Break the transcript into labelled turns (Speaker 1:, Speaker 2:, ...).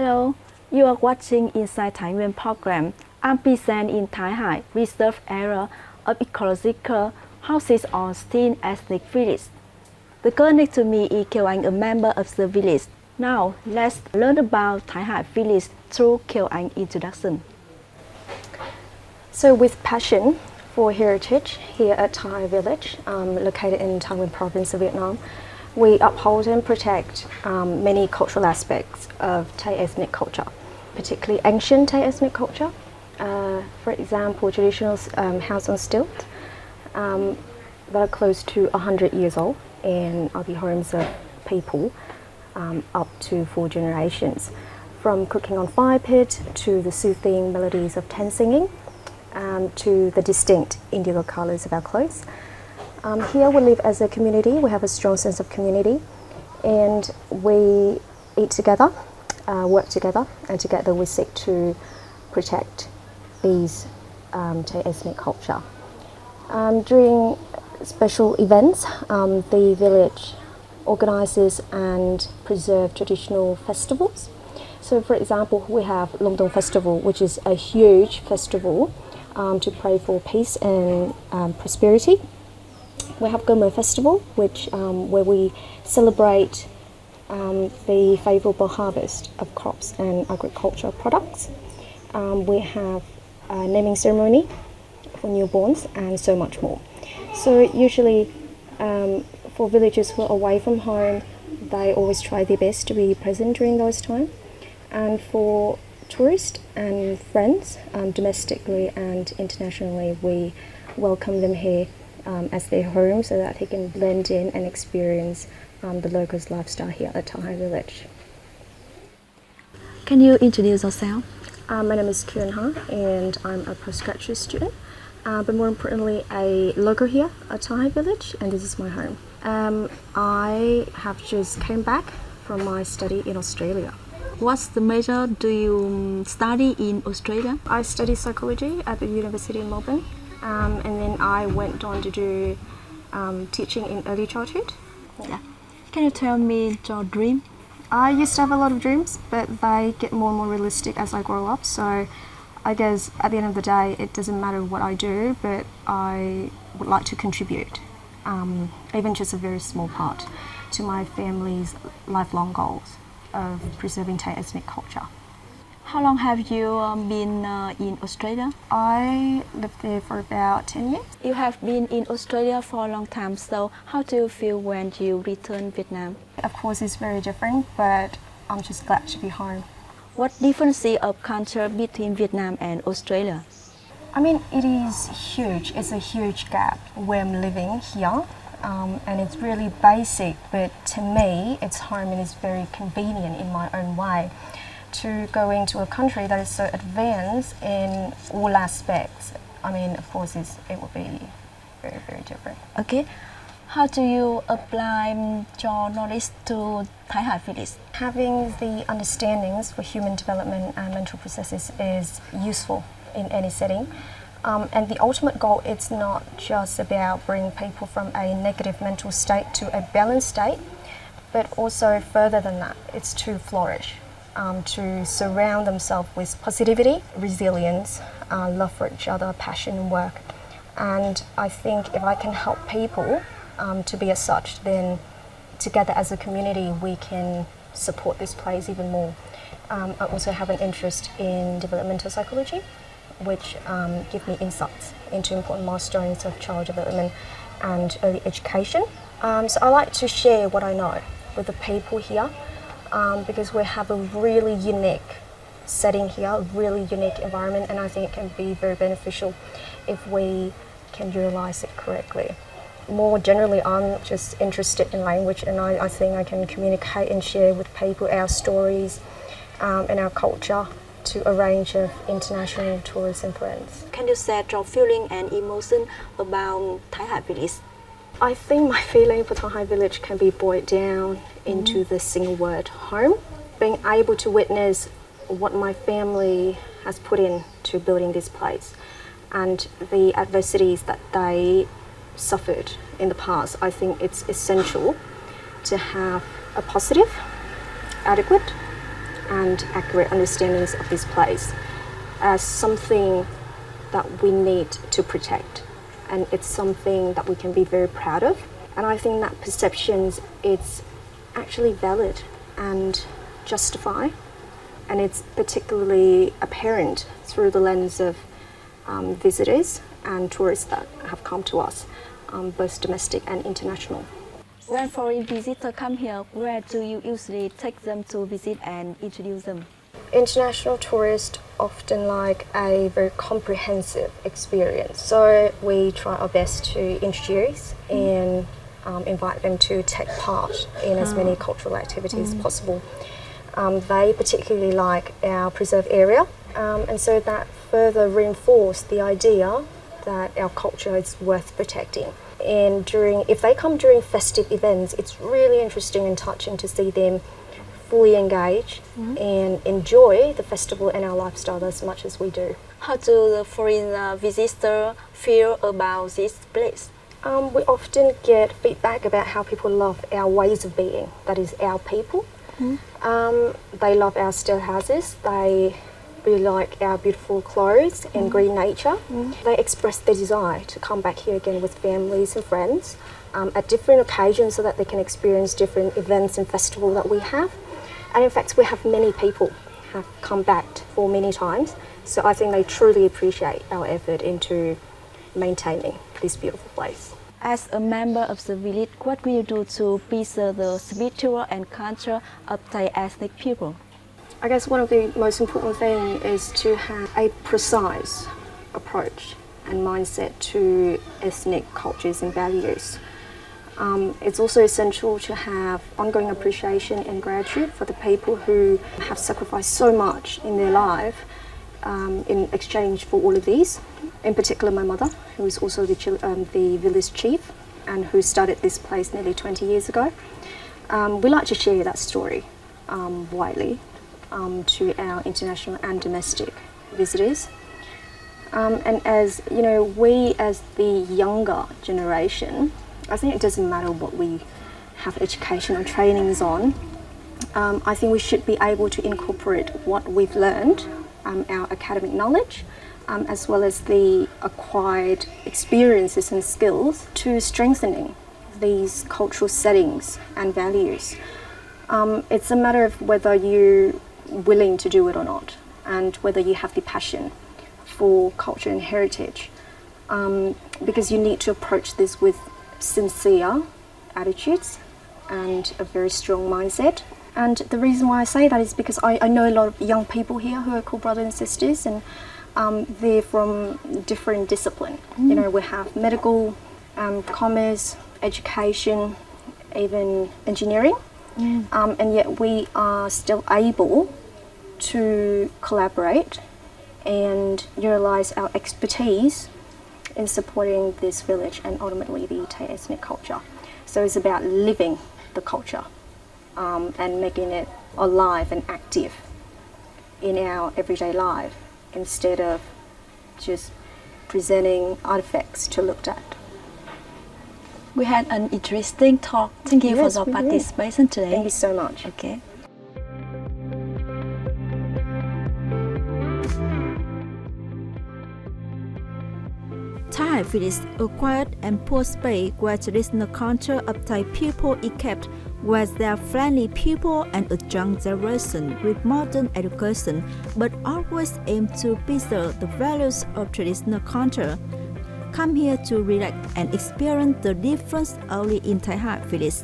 Speaker 1: Hello, you are watching Inside Thái Nguyên program. I'm present in Thái reserve area of ecological houses on 16 ethnic villages. The girl next to me is Anh, a member of the village. Now, let's learn about Thái village through Anh introduction.
Speaker 2: So with passion for heritage here at Thái village, located in Thái Nguyên province of Vietnam, we uphold and protect many cultural aspects of Thai ethnic culture, particularly ancient Thai ethnic culture. For example, traditional house on stilt that are close to 100 years old and are the homes of people up to 4 generations. From cooking on fire pit to the soothing melodies of tent singing to the distinct indigo colors of our clothes. Here we live as a community, we have a strong sense of community, and we eat together, work together, and together we seek to protect these Thai ethnic culture. During special events, the village organises and preserves traditional festivals. So for example, we have Long Dong Festival, which is a huge festival to pray for peace and prosperity. We have Gomer Festival, where we celebrate the favourable harvest of crops and agricultural products. We have a naming ceremony for newborns and so much more. So usually for villagers who are away from home, they always try their best to be present during those times. And for tourists and friends, domestically and internationally, we welcome them here as their home so that they can blend in and experience the locals' lifestyle here at Thái village.
Speaker 1: Can you introduce yourself?
Speaker 2: My name is Nguyen and I'm a postgraduate student, but more importantly a local here at Thái village, and this is my home. I have just came back from my study in Australia.
Speaker 1: What's the major do you study in Australia?
Speaker 2: I study psychology at the University in Melbourne, and then I went on to do teaching in early childhood.
Speaker 1: Yeah. Can you tell me your dream?
Speaker 2: I used to have a lot of dreams, but they get more and more realistic as I grow up. So I guess at the end of the day, it doesn't matter what I do, but I would like to contribute, even just a very small part, to my family's lifelong goals of preserving Thai ethnic culture.
Speaker 1: How long have you been in Australia?
Speaker 2: I lived there for about 10 years.
Speaker 1: You have been in Australia for a long time, so how do you feel when you return Vietnam?
Speaker 2: Of course, it's very different, but I'm just glad to be home.
Speaker 1: What differences of culture between Vietnam and Australia?
Speaker 2: I mean, it is huge. It's a huge gap where I'm living here. And it's really basic, but to me it's home and it's very convenient in my own way to go into a country that is so advanced in all aspects. I mean, of course it will be very, very different.
Speaker 1: Okay, how do you apply your knowledge to Thái village?
Speaker 2: Having the understandings for human development and mental processes is useful in any setting. And the ultimate goal, it's not just about bringing people from a negative mental state to a balanced state, but also further than that, it's to flourish, to surround themselves with positivity, resilience, love for each other, passion and work. And I think if I can help people to be as such, then together as a community we can support this place even more. I also have an interest in developmental psychology, which give me insights into important milestones of child development and early education. So I like to share what I know with the people here because we have a really unique setting here, a really unique environment, and I think it can be very beneficial if we can utilize it correctly. More generally, I'm just interested in language, and I think I can communicate and share with people our stories and our culture to a range of international tourism friends.
Speaker 1: Can you share your feeling and emotion about Thái village?
Speaker 2: I think my feeling for Thái village can be boiled down into the single word, home. Being able to witness what my family has put into building this place and the adversities that they suffered in the past, I think it's essential to have a positive, adequate, and accurate understandings of this place as something that we need to protect, and it's something that we can be very proud of. And I think that perceptions it's actually valid and justified, and it's particularly apparent through the lens of visitors and tourists that have come to us, both domestic and international.
Speaker 1: When foreign visitors come here, where do you usually take them to visit and introduce them?
Speaker 2: International tourists often like a very comprehensive experience, so we try our best to introduce and invite them to take part in as many cultural activities as possible. They particularly like our preserve area, and so that further reinforce the idea that our culture is worth protecting. And if they come during festive events, it's really interesting and touching to see them fully engage and enjoy the festival and our lifestyle as much as we do.
Speaker 1: How do the foreign visitors feel about this place?
Speaker 2: We often get feedback about how people love our ways of being, that is our people. They love our still houses, they really like our beautiful clothes and green nature. They express their desire to come back here again with families and friends at different occasions so that they can experience different events and festivals that we have. And in fact, we have many people have come back for many times. So I think they truly appreciate our effort into maintaining this beautiful place.
Speaker 1: As a member of the village, what will you do to preserve the spiritual and culture of Thai ethnic people?
Speaker 2: I guess one of the most important things is to have a precise approach and mindset to ethnic cultures and values. It's also essential to have ongoing appreciation and gratitude for the people who have sacrificed so much in their life in exchange for all of these. In particular, my mother, who is also the village chief and who started this place nearly 20 years ago. We like to share that story widely to our international and domestic visitors. And as you know, we as the younger generation, I think it doesn't matter what we have education or trainings on. I think we should be able to incorporate what we've learned, our academic knowledge, as well as the acquired experiences and skills to strengthening these cultural settings and values. It's a matter of whether you're willing to do it or not, and whether you have the passion for culture and heritage, because you need to approach this with sincere attitudes and a very strong mindset. And the reason why I say that is because I know a lot of young people here who are called brothers and sisters, and they're from different disciplines. You know, we have medical, commerce, education, even engineering, and yet we are still able to collaborate and utilize our expertise in supporting this village and ultimately the Thai ethnic culture. So it's about living the culture and making it alive and active in our everyday life instead of just presenting artifacts to look at.
Speaker 1: We had an interesting talk. Thank you
Speaker 2: Yes,
Speaker 1: for
Speaker 2: we
Speaker 1: your
Speaker 2: did.
Speaker 1: participation today.
Speaker 2: Thank you so much.
Speaker 1: Okay. Thai village, a quiet and poor space where traditional culture of Thai people is kept, where there are friendly people and a young generation with modern education, but always aim to preserve the values of traditional culture. Come here to relax and experience the difference only in Thai village.